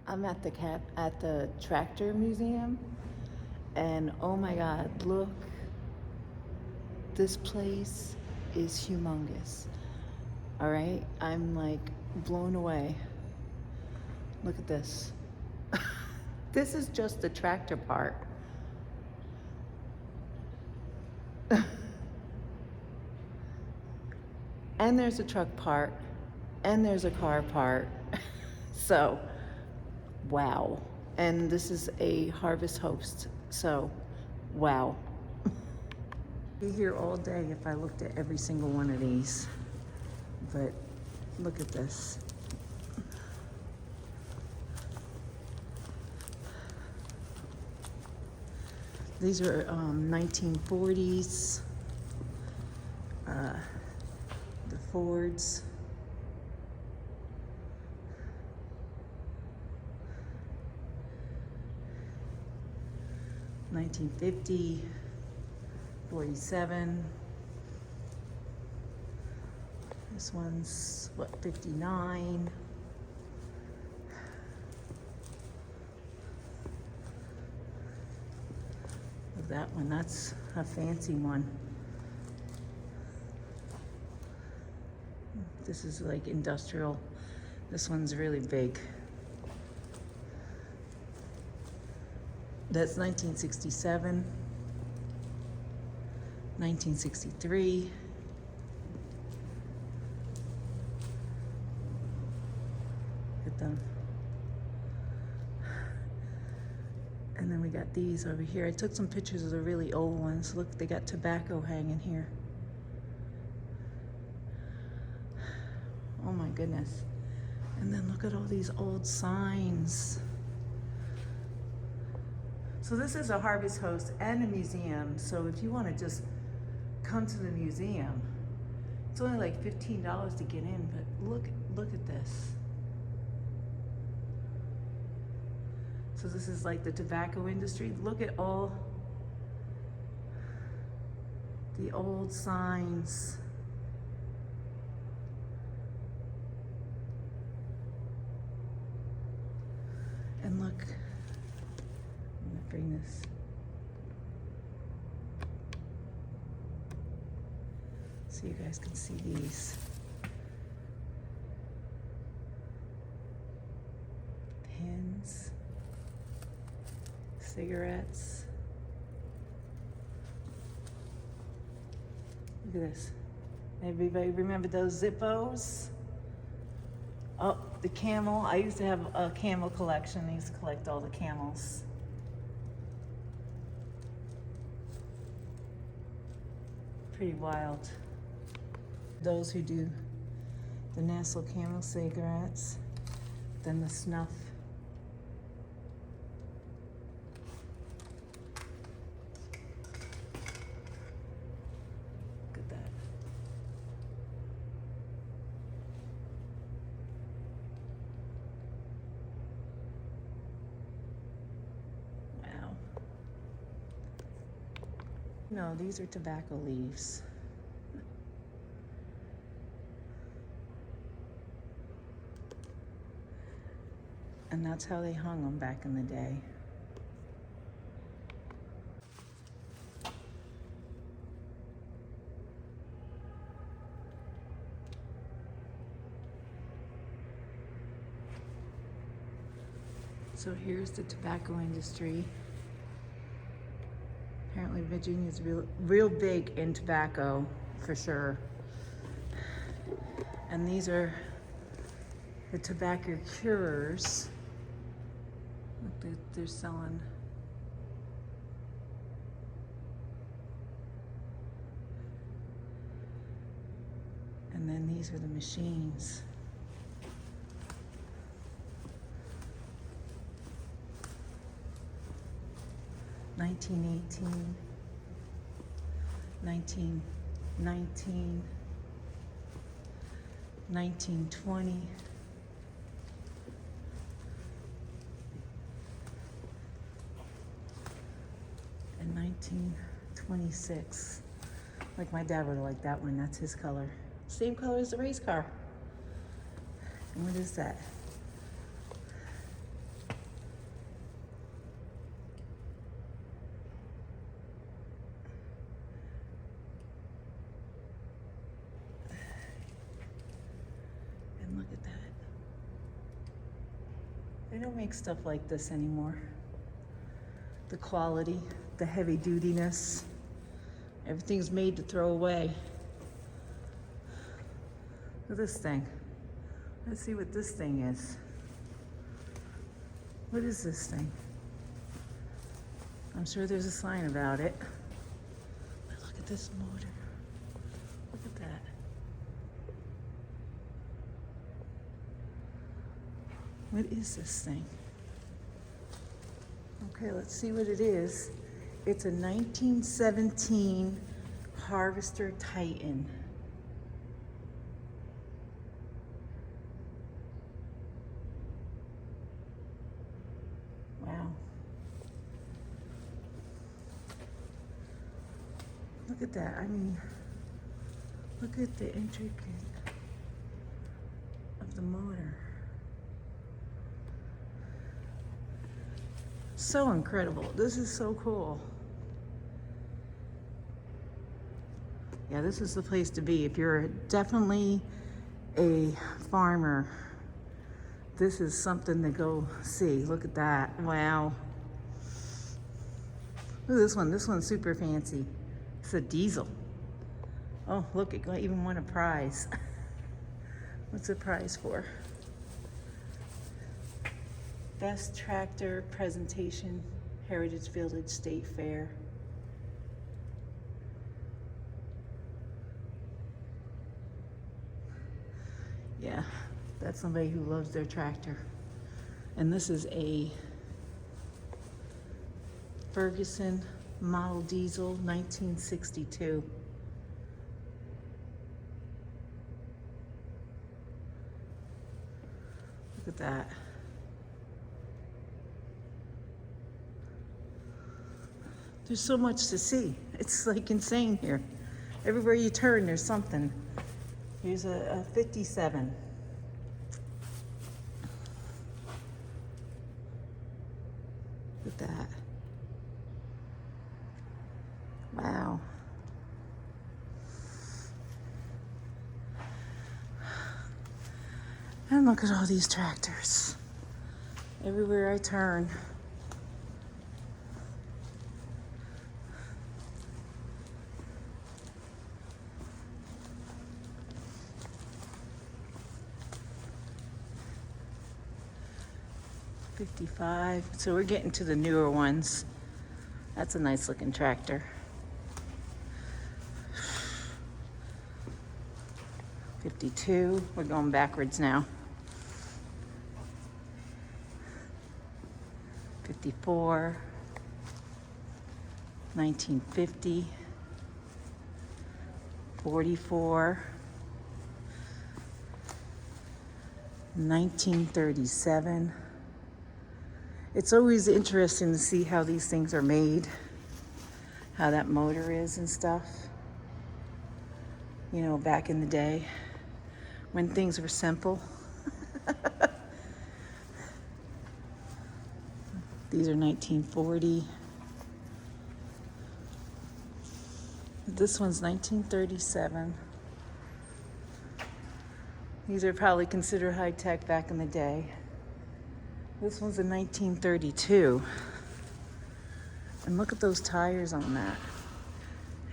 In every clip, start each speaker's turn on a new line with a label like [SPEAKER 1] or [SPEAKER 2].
[SPEAKER 1] I'm at the tractor museum, and oh my God, look, this place is humongous. All right, I'm like blown away. Look at this. This is just the tractor part. And there's a truck part, and there's a car part. So, wow. And this is a harvest host. So, wow. Be here all day if I looked at every single one of these. But look at this. These are 1940s. The Fords. $1950, 47. This one's what, 59. That one, that's a fancy one. This is like industrial. This one's really big. That's 1967, 1963. Look at them. And then we got these over here. I took some pictures of the really old ones. Look, they got tobacco hanging here. Oh my goodness. And then look at all these old signs. So this is a harvest host and a museum. So if you want to just come to the museum, it's only like $15 to get in, but look at this. So this is like the tobacco industry. Look at all the old signs. And look, I'm gonna bring this. So you guys can see these. Pins. Cigarettes. Look at this. Everybody remember those Zippos? Oh, the camel. I used to have a camel collection. I used to collect all the camels. Pretty wild. Those who do the Nassau Camel cigarettes, then the snuff. Look at that. Wow. No, these are tobacco leaves. And that's how they hung them back in the day. So here's the tobacco industry. Apparently Virginia's real big in tobacco, for sure. And these are the tobacco curers. Look, they're selling. And then these are the machines. $1918, 1919, 1920. And 1926. Like my dad would like that one. That's his color. Same color as the race car. And what is that? Look at that. They don't make stuff like this anymore. The quality, the heavy dutiness, everything's made to throw away. Look at this thing. Let's see what this thing is. What is this thing? I'm sure there's a sign about it. But look at this motor. Look at that. What is this thing? Okay, let's see what it is. It's a 1917 Harvester Titan. Wow. Look at that. I mean, look at the intricate of the motor. So incredible. This is so cool. Yeah, this is the place to be. If you're definitely a farmer, this is something to go see. Look at that. Wow. Look at this one. This one's super fancy. It's a diesel. Oh, look, it even won a prize. What's the prize for? Best Tractor Presentation, Heritage Village State Fair. Yeah, that's somebody who loves their tractor. And this is a Ferguson model diesel, 1962. Look at that. There's so much to see. It's like insane here. Everywhere you turn, there's something. Here's a 57. Look at that. Wow. And look at all these tractors. Everywhere I turn. '55. So we're getting to the newer ones. That's a nice looking tractor. '52. We're going backwards now. '54. 1950. '44. 1937. It's always interesting to see how these things are made, how that motor is and stuff. You know, back in the day when things were simple. These are 1940. This one's 1937. These are probably considered high-tech back in the day. This one's a 1932. And look at those tires on that.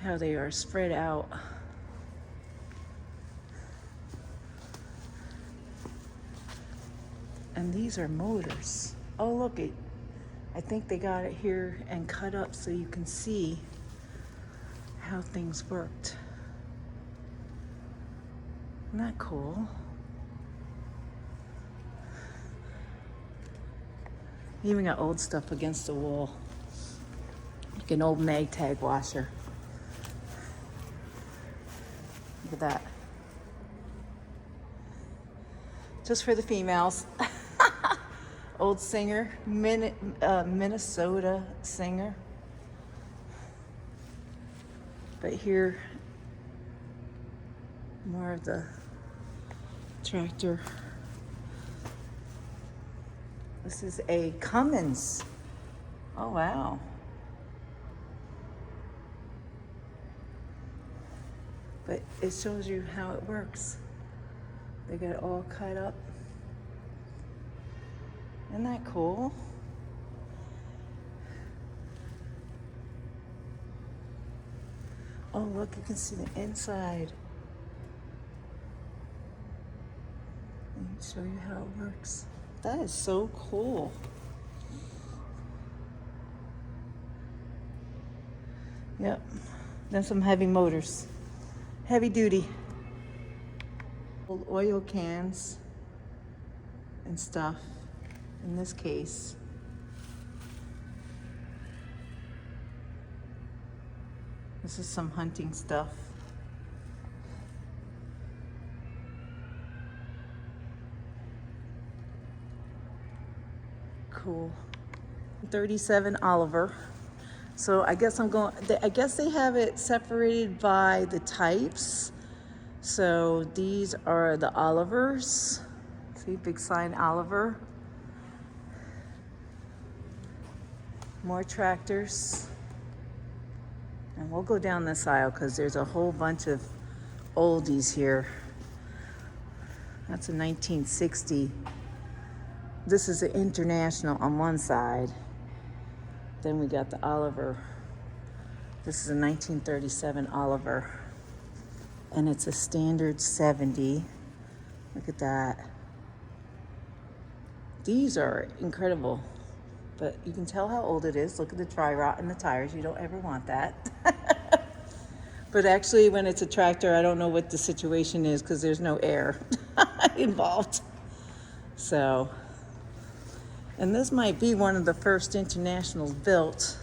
[SPEAKER 1] How they are spread out. And these are motors. Oh, look, I think they got it here and cut up so you can see how things worked. Isn't that cool? Even got old stuff against the wall. Like an old mag-tag washer. Look at that. Just for the females. Old singer, Minnesota singer. But here, more of the tractor. This is a Cummins. Oh, wow. But it shows you how it works. They got it all cut up. Isn't that cool? Oh, look, you can see the inside. Let me show you how it works. That is so cool. Yep. Then some heavy motors. Heavy duty. Old oil cans and stuff in this case. This is some hunting stuff. Cool. 37 Oliver. So I guess I guess they have it separated by the types. So these are the Olivers. See, big sign Oliver. More tractors. And we'll go down this aisle because there's a whole bunch of oldies here. That's a 1960. This is an International on one side. Then we got the Oliver. This is a 1937 Oliver. And it's a standard 70. Look at that. These are incredible. But you can tell how old it is. Look at the dry rot in the tires. You don't ever want that. But actually, when it's a tractor, I don't know what the situation is because there's no air involved. So, and this might be one of the first Internationals built.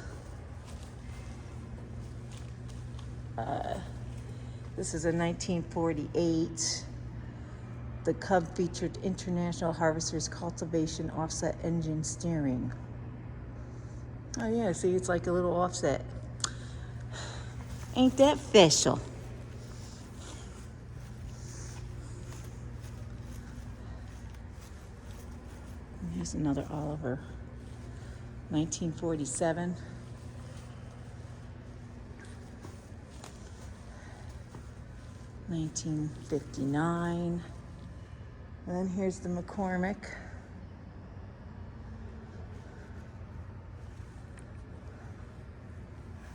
[SPEAKER 1] This is a 1948. The Cub featured International Harvester's cultivation offset engine steering. Oh yeah, see, it's like a little offset. Ain't that special? And here's another Oliver. 1947. $19.59. And then here's the McCormick.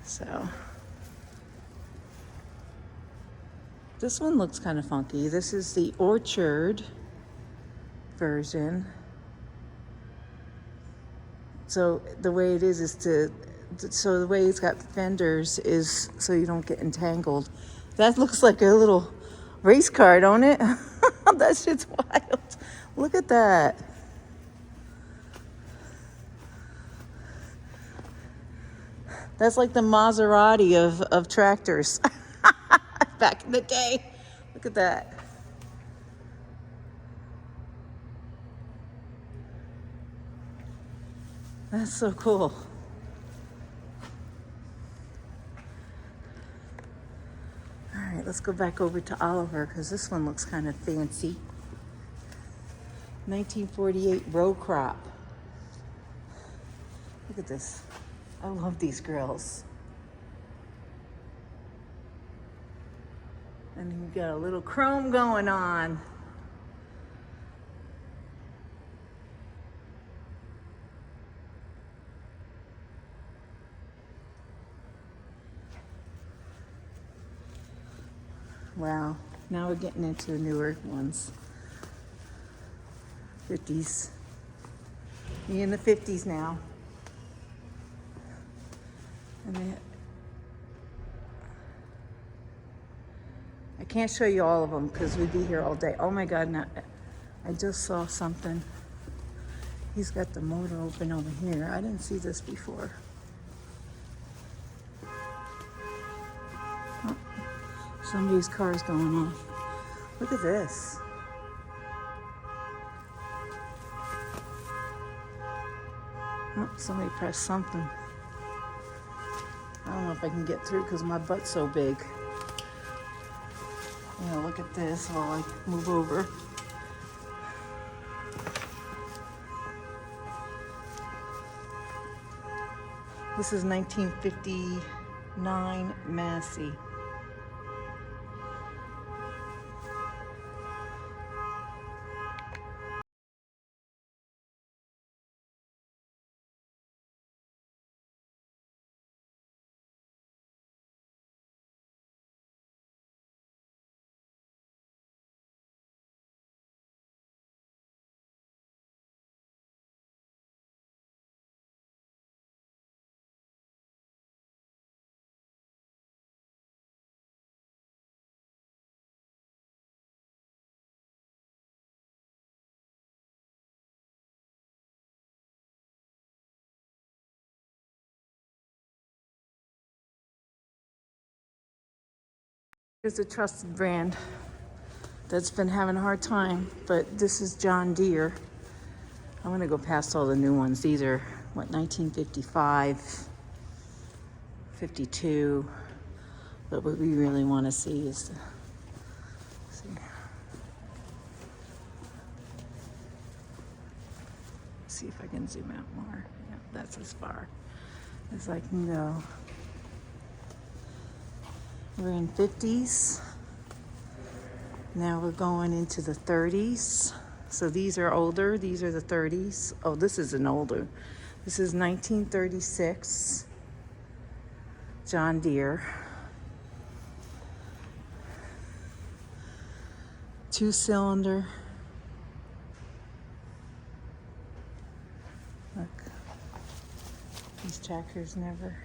[SPEAKER 1] So this one looks kind of funky. This is the Orchard version. So the way it is so the way it's got fenders is so you don't get entangled. That looks like a little race car, don't it? That shit's wild. Look at that. That's like the Maserati of tractors back in the day. Look at that. That's so cool. All right, let's go back over to Oliver because this one looks kind of fancy. 1948 row crop. Look at this. I love these grills. And you've got a little chrome going on. Wow, now we're getting into the newer ones. 50s. Me in the 50s now. And I can't show you all of them because we'd be here all day. Oh my God, now, I just saw something. He's got the motor open over here. I didn't see this before. Oh, somebody's car's going off. Look at this. Oh, somebody pressed something. I don't know if I can get through because my butt's so big. Yeah, look at this while I move over. This is 1959 Massey. Here's a trusted brand that's been having a hard time, but this is John Deere. I'm gonna go past all the new ones. These are, what, 1955, 52. But what we really want to see is the, see if I can zoom out more. Yeah, that's as far as I can go. We're in 50s. Now we're going into the 30s. So these are older. These are the 30s. Oh, this is an older. This is 1936 John Deere. 2-cylinder. Look, these tractors never.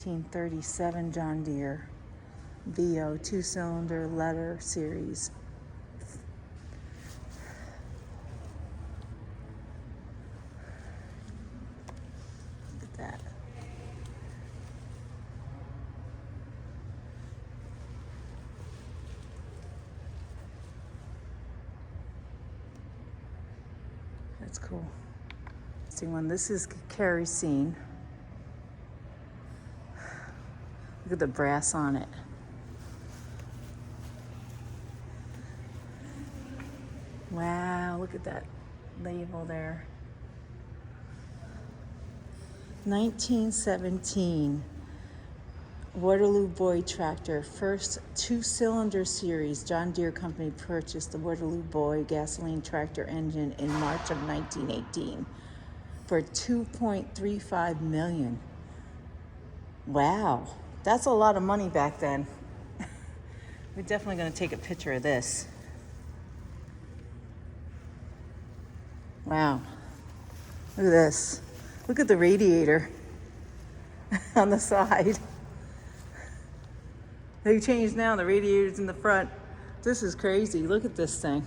[SPEAKER 1] (1937) John Deere VO 2-cylinder letter series. Look at that. That's cool. See one. This is kerosene. Look at the brass on it. Wow, look at that label there. 1917 Waterloo Boy tractor, first 2-cylinder series. John Deere Company purchased the Waterloo Boy gasoline tractor engine in March of 1918 for $2.35 million. Wow, that's a lot of money back then. We're definitely going to take a picture of this. Wow, look at this. Look at the radiator on the side. They changed now, the radiator's in the front. This is crazy. Look at this thing.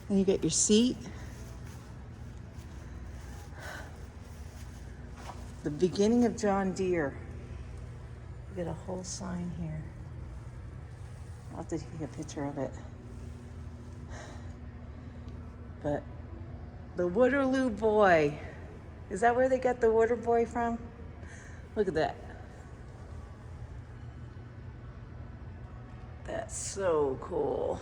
[SPEAKER 1] And you get your seat. The beginning of John Deere. You get a whole sign here. I'll have to take a picture of it. But the Waterloo Boy. Is that where they got the Water Boy from? Look at that. That's so cool.